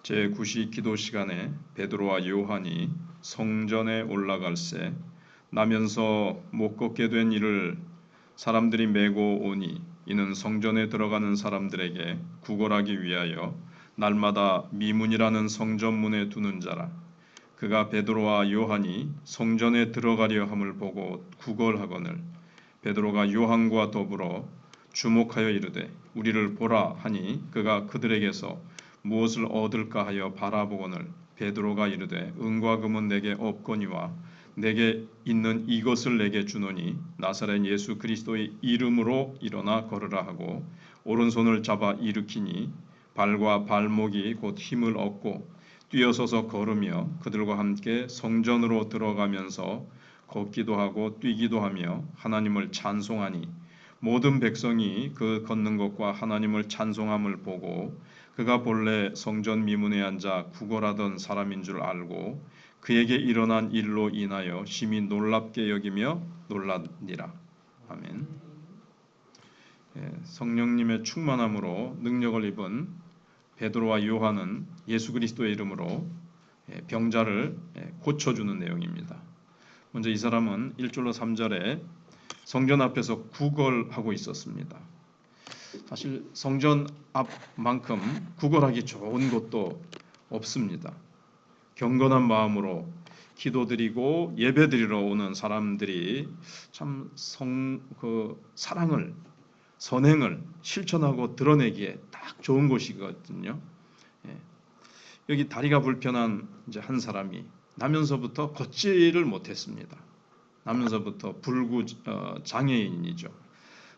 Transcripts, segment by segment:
제9시 기도 시간에 베드로와 요한이 성전에 올라갈새 나면서 못 걷게 된 이를 사람들이 메고 오니 이는 성전에 들어가는 사람들에게 구걸하기 위하여 날마다 미문이라는 성전문에 두는 자라. 그가 베드로와 요한이 성전에 들어가려 함을 보고 구걸하거늘 베드로가 요한과 더불어 주목하여 이르되 우리를 보라 하니 그가 그들에게서 무엇을 얻을까 하여 바라보거늘 베드로가 이르되 은과 금은 내게 없거니와 내게 있는 이것을 내게 주노니 나사렛 예수 그리스도의 이름으로 일어나 걸으라 하고 오른손을 잡아 일으키니 발과 발목이 곧 힘을 얻고 뛰어서서 걸으며 그들과 함께 성전으로 들어가면서 걷기도 하고 뛰기도 하며 하나님을 찬송하니 모든 백성이 그 걷는 것과 하나님을 찬송함을 보고 그가 본래 성전 미문에 앉아 구걸하던 사람인 줄 알고 그에게 일어난 일로 인하여 심히 놀랍게 여기며 놀랐니라. 아멘. 성령님의 충만함으로 능력을 입은 베드로와 요한은 예수 그리스도의 이름으로 병자를 고쳐주는 내용입니다. 먼저 이 사람은 1절로 3절에 성전 앞에서 구걸하고 있었습니다. 사실 성전 앞만큼 구걸하기 좋은 곳도 없습니다. 경건한 마음으로 기도드리고 예배드리러 오는 사람들이 참 사랑을 선행을 실천하고 드러내기에 딱 좋은 곳이거든요. 여기 다리가 불편한 이제 한 사람이 나면서부터 걷지를 못했습니다. 나면서부터 불구 장애인이죠.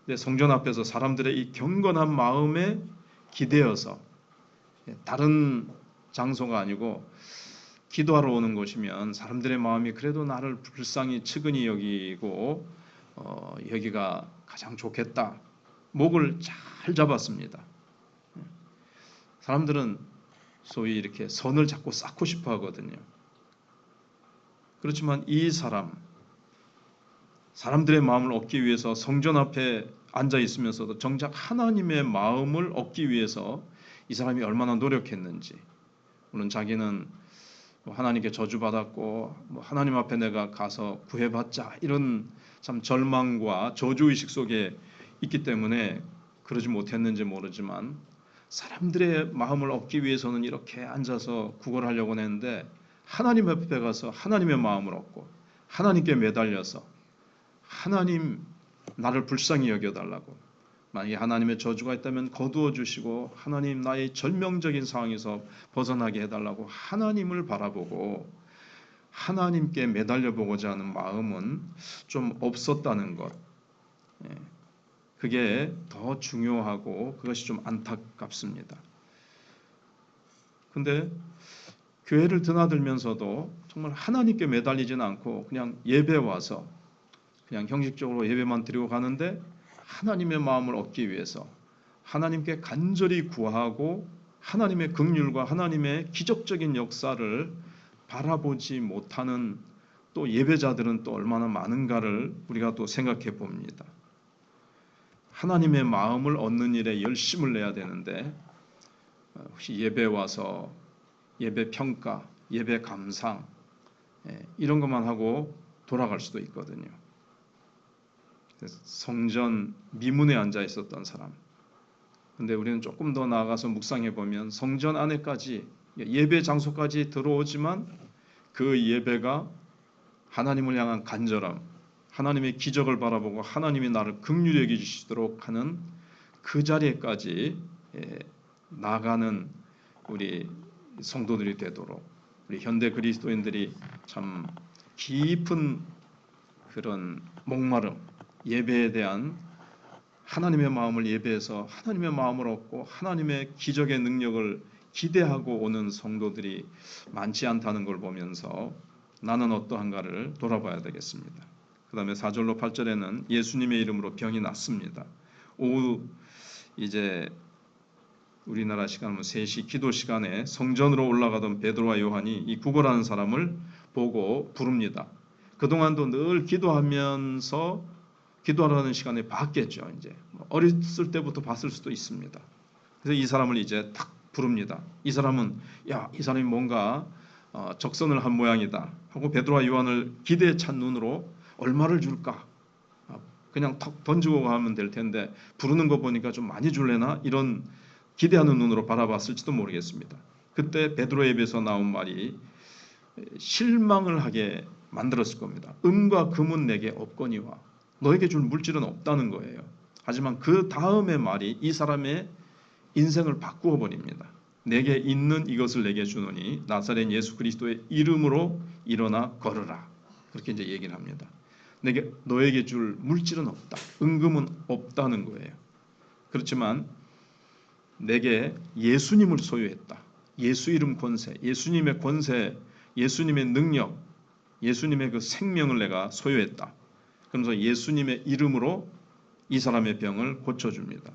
근데 성전 앞에서 사람들의 이 경건한 마음에 기대어서 다른 장소가 아니고 기도하러 오는 곳이면 사람들의 마음이 그래도 나를 불쌍히 측은히 여기고 여기가 가장 좋겠다. 목을 잘 잡았습니다. 사람들은 소위 이렇게 선을 자꾸 쌓고 싶어 하거든요. 그렇지만 이 사람들의 마음을 얻기 위해서 성전 앞에 앉아 있으면서도 정작 하나님의 마음을 얻기 위해서 이 사람이 얼마나 노력했는지, 물론 자기는 하나님께 저주받았고 하나님 앞에 내가 가서 구해받자 이런 참 절망과 저주의식 속에 있기 때문에 그러지 못했는지 모르지만 사람들의 마음을 얻기 위해서는 이렇게 앉아서 구걸하려고 했는데 하나님 앞에 가서 하나님의 마음을 얻고 하나님께 매달려서 하나님 나를 불쌍히 여겨달라고, 만약에 하나님의 저주가 있다면 거두어 주시고 하나님 나의 절명적인 상황에서 벗어나게 해달라고 하나님을 바라보고 하나님께 매달려 보고자 하는 마음은 좀 없었다는 것, 그게 더 중요하고 그것이 좀 안타깝습니다. 근데 교회를 드나들면서도 정말 하나님께 매달리지는 않고 그냥 예배 와서 그냥 형식적으로 예배만 드리고 가는데 하나님의 마음을 얻기 위해서 하나님께 간절히 구하고 하나님의 긍휼과 하나님의 기적적인 역사를 바라보지 못하는 또 예배자들은 또 얼마나 많은가를 우리가 또 생각해 봅니다. 하나님의 마음을 얻는 일에 열심을 내야 되는데 혹시 예배 와서 예배 평가, 예배 감상 이런 것만 하고 돌아갈 수도 있거든요. 성전 미문에 앉아 있었던 사람. 근데 우리는 조금 더 나아가서 묵상해 보면 성전 안에까지 예배 장소까지 들어오지만 그 예배가 하나님을 향한 간절함, 하나님의 기적을 바라보고 하나님이 나를 긍휼히 여겨 주시도록 하는 그 자리에까지 나가는 우리 성도들이 되도록 우리 현대 그리스도인들이 참 깊은 그런 목마름, 예배에 대한 하나님의 마음을 예배해서 하나님의 마음을 얻고 하나님의 기적의 능력을 기대하고 오는 성도들이 많지 않다는 걸 보면서 나는 어떠한가를 돌아봐야 되겠습니다. 그 다음에 4절로 8절에는 예수님의 이름으로 병이 낫습니다. 오후 이제 우리나라 시간으로 3시 기도 시간에 성전으로 올라가던 베드로와 요한이 이 구걸하는 사람을 보고 부릅니다. 그동안도 늘 기도하면서 기도하라는 시간에 봤겠죠. 이제 어렸을 때부터 봤을 수도 있습니다. 그래서 이 사람을 이제 딱 부릅니다. 이 사람은 야, 이 사람이 뭔가 적선을 한 모양이다 하고 베드로와 요한을 기대에 찬 눈으로 얼마를 줄까? 그냥 턱 던지고 가면 될 텐데 부르는 거 보니까 좀 많이 줄래나? 이런 기대하는 눈으로 바라봤을지도 모르겠습니다. 그때 베드로의 입에서 나온 말이 실망을 하게 만들었을 겁니다. 은과 금은 내게 없거니와 너에게 줄 물질은 없다는 거예요. 하지만 그 다음의 말이 이 사람의 인생을 바꾸어 버립니다. 내게 있는 이것을 내게 주노니 나사렛 예수 그리스도의 이름으로 일어나 걸으라. 그렇게 이제 얘기를 합니다. 너에게 줄 물질은 없다. 은금은 없다는 거예요. 그렇지만 내게 예수님을 소유했다. 예수 이름 권세, 예수님의 권세, 예수님의 능력, 예수님의 그 생명을 내가 소유했다. 그러면서 예수님의 이름으로 이 사람의 병을 고쳐줍니다.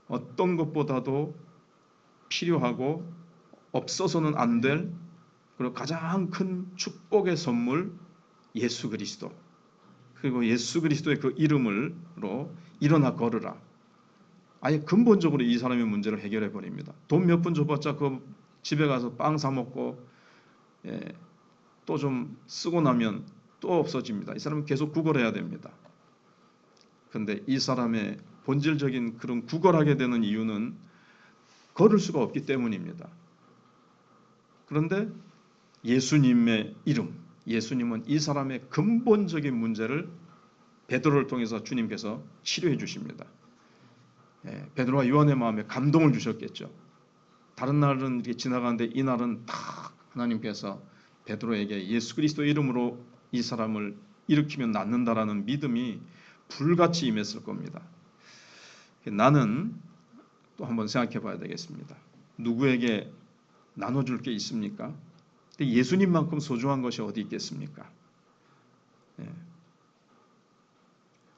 어떤 것보다도 필요하고 없어서는 안 될 그리고 가장 큰 축복의 선물 예수 그리스도, 그리고 예수 그리스도의 그 이름으로 일어나 걸으라. 아예 근본적으로 이 사람의 문제를 해결해 버립니다. 돈 몇 푼 줘봤자 그 집에 가서 빵 사 먹고 또 좀 쓰고 나면 또 없어집니다. 이 사람은 계속 구걸해야 됩니다. 그런데 이 사람의 본질적인 그런 구걸하게 되는 이유는 걸을 수가 없기 때문입니다. 그런데 예수님의 이름, 예수님은 이 사람의 근본적인 문제를 베드로를 통해서 주님께서 치료해 주십니다. 베드로와 요한의 마음에 감동을 주셨겠죠. 다른 날은 이렇게 지나가는데 이 날은 딱 하나님께서 베드로에게 예수 그리스도 이름으로 이 사람을 일으키면 낫는다라는 믿음이 불같이 임했을 겁니다. 나는 또 한번 생각해 봐야 되겠습니다. 누구에게 나눠줄 게 있습니까? 예수님만큼 소중한 것이 어디 있겠습니까?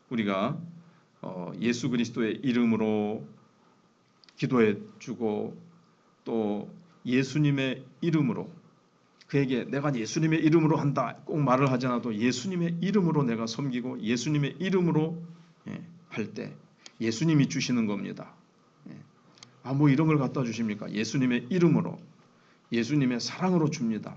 우리가 예수 그리스도의 이름으로 기도해 주고 또 예수님의 이름으로 그에게 내가 예수님의 이름으로 한다 꼭 말을 하지 않아도 예수님의 이름으로 내가 섬기고 예수님의 이름으로 할 때 예수님이 주시는 겁니다. 뭐 이런 걸 갖다 주십니까? 예수님의 이름으로, 예수님의 사랑으로 줍니다.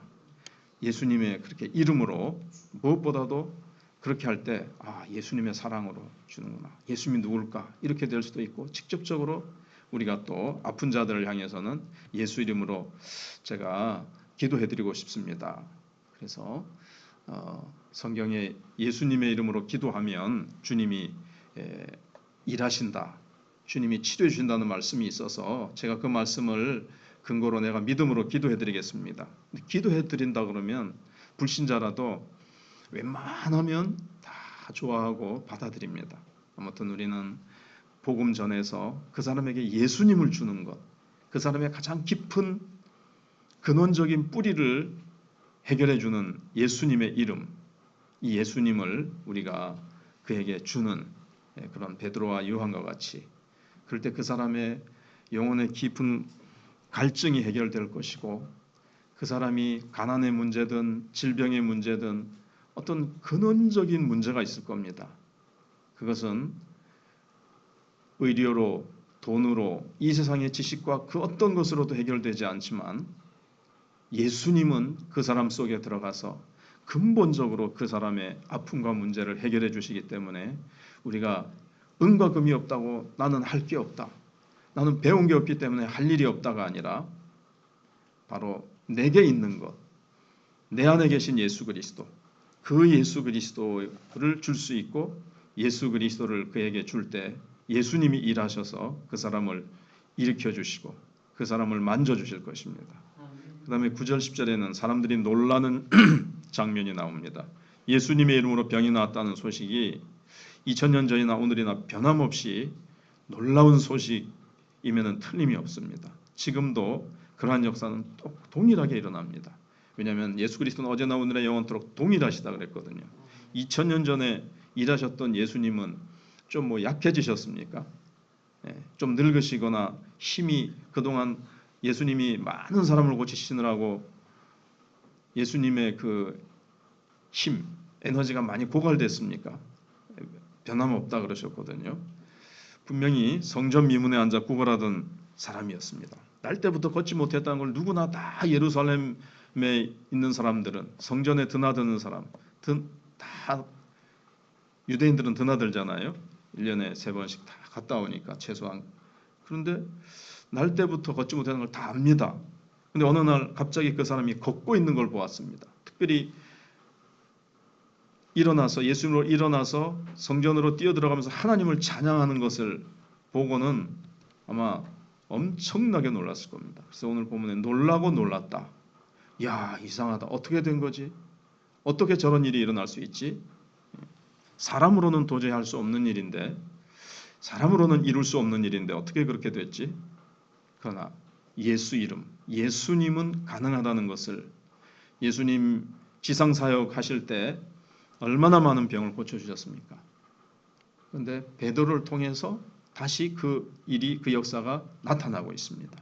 예수님의 그렇게 이름으로 무엇보다도 그렇게 할 때 예수님의 사랑으로 주는구나. 예수님이 누굴까? 이렇게 될 수도 있고 직접적으로 우리가 또 아픈 자들을 향해서는 예수 이름으로 제가 기도해드리고 싶습니다. 그래서 성경에 예수님의 이름으로 기도하면 주님이 일하신다. 주님이 치료해 주신다는 말씀이 있어서 제가 그 말씀을 근거로 내가 믿음으로 기도해드리겠습니다. 기도해드린다 그러면 불신자라도 웬만하면 다 좋아하고 받아들입니다. 아무튼 우리는 복음 전해서 그 사람에게 예수님을 주는 것, 그 사람의 가장 깊은 근원적인 뿌리를 해결해 주는 예수님의 이름, 이 예수님을 우리가 그에게 주는 그런 베드로와 요한과 같이 그럴 때 그 사람의 영혼의 깊은 갈증이 해결될 것이고 그 사람이 가난의 문제든 질병의 문제든 어떤 근원적인 문제가 있을 겁니다. 그것은 의료로, 돈으로, 이 세상의 지식과 그 어떤 것으로도 해결되지 않지만 예수님은 그 사람 속에 들어가서 근본적으로 그 사람의 아픔과 문제를 해결해 주시기 때문에 우리가 은과 금이 없다고 나는 할 게 없다. 나는 배운 게 없기 때문에 할 일이 없다가 아니라 바로 내게 있는 것, 내 안에 계신 예수 그리스도, 그 예수 그리스도를 줄 수 있고 예수 그리스도를 그에게 줄 때 예수님이 일하셔서 그 사람을 일으켜 주시고 그 사람을 만져 주실 것입니다. 그 다음에 9절 10절에는 사람들이 놀라는 장면이 나옵니다. 예수님의 이름으로 병이 나았다는 소식이 2000년 전이나 오늘이나 변함없이 놀라운 소식이면 틀림이 없습니다. 지금도 그러한 역사는 동일하게 일어납니다. 왜냐하면 예수 그리스도는 어제나 오늘의 영원토록 동일하시다 그랬거든요. 2000년 전에 일하셨던 예수님은 좀 약해지셨습니까? 좀 늙으시거나 힘이 그동안 예수님이 많은 사람을 고치시느라고 예수님의 그 힘, 에너지가 많이 고갈됐습니까? 변함없다 그러셨거든요. 분명히 성전 미문에 앉아 구걸하던 사람이었습니다. 날 때부터 걷지 못했다는 걸 누구나 다 예루살렘에 있는 사람들은, 성전에 드나드는 사람, 다 유대인들은 드나들잖아요. 1년에 3번씩 다 갔다 오니까 최소한. 그런데 날 때부터 걷지 못하는 걸 다 압니다. 근데 어느 날 갑자기 그 사람이 걷고 있는 걸 보았습니다. 특별히 일어나서, 예수님으로 일어나서 성전으로 뛰어들어가면서 하나님을 찬양하는 것을 보고는 아마 엄청나게 놀랐을 겁니다. 그래서 오늘 본문에 놀라고 놀랐다. 야, 이상하다. 어떻게 된 거지? 어떻게 저런 일이 일어날 수 있지? 사람으로는 도저히 할 수 없는 일인데, 사람으로는 이룰 수 없는 일인데 어떻게 그렇게 됐지? 그러나 예수 이름, 예수님은 가능하다는 것을, 예수님 지상사역 하실 때 얼마나 많은 병을 고쳐주셨습니까? 그런데 베드로를 통해서 다시 그 일이, 그 역사가 나타나고 있습니다.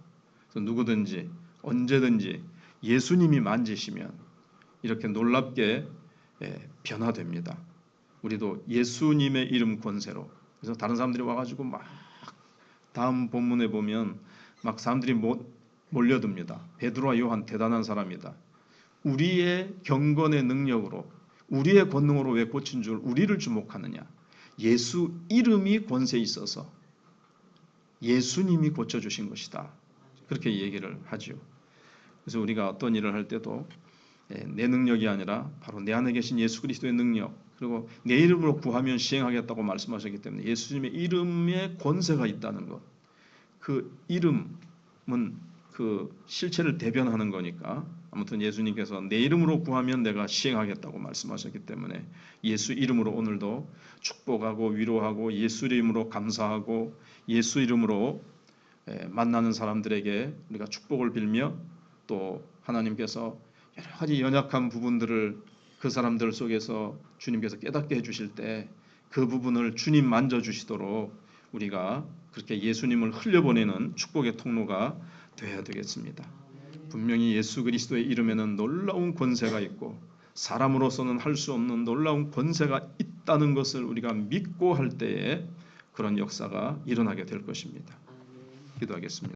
그래서 누구든지 언제든지 예수님이 만지시면 이렇게 놀랍게 변화됩니다. 우리도 예수님의 이름 권세로. 그래서 다른 사람들이 와가지고 막 다음 본문에 보면 막 사람들이 몰려듭니다. 베드로와 요한 대단한 사람이다. 우리의 경건의 능력으로, 우리의 권능으로 왜 고친 줄 우리를 주목하느냐? 예수 이름이 권세 있어서 예수님이 고쳐주신 것이다. 그렇게 얘기를 하죠. 그래서 우리가 어떤 일을 할 때도 내 능력이 아니라 바로 내 안에 계신 예수 그리스도의 능력, 그리고 내 이름으로 구하면 시행하겠다고 말씀하셨기 때문에 예수님의 이름에 권세가 있다는 것, 그 이름은 그 실체를 대변하는 거니까, 아무튼 예수님께서 내 이름으로 구하면 내가 시행하겠다고 말씀하셨기 때문에 예수 이름으로 오늘도 축복하고 위로하고 예수 이름으로 감사하고 예수 이름으로 만나는 사람들에게 우리가 축복을 빌며, 또 하나님께서 여러 가지 연약한 부분들을 그 사람들 속에서 주님께서 깨닫게 해주실 때 그 부분을 주님 만져주시도록 우리가 그렇게 예수님을 흘려보내는 축복의 통로가 되어야 되겠습니다. 분명히 예수 그리스도의 이름에는 놀라운 권세가 있고 사람으로서는 할 수 없는 놀라운 권세가 있다는 것을 우리가 믿고 할 때에 그런 역사가 일어나게 될 것입니다. 기도하겠습니다.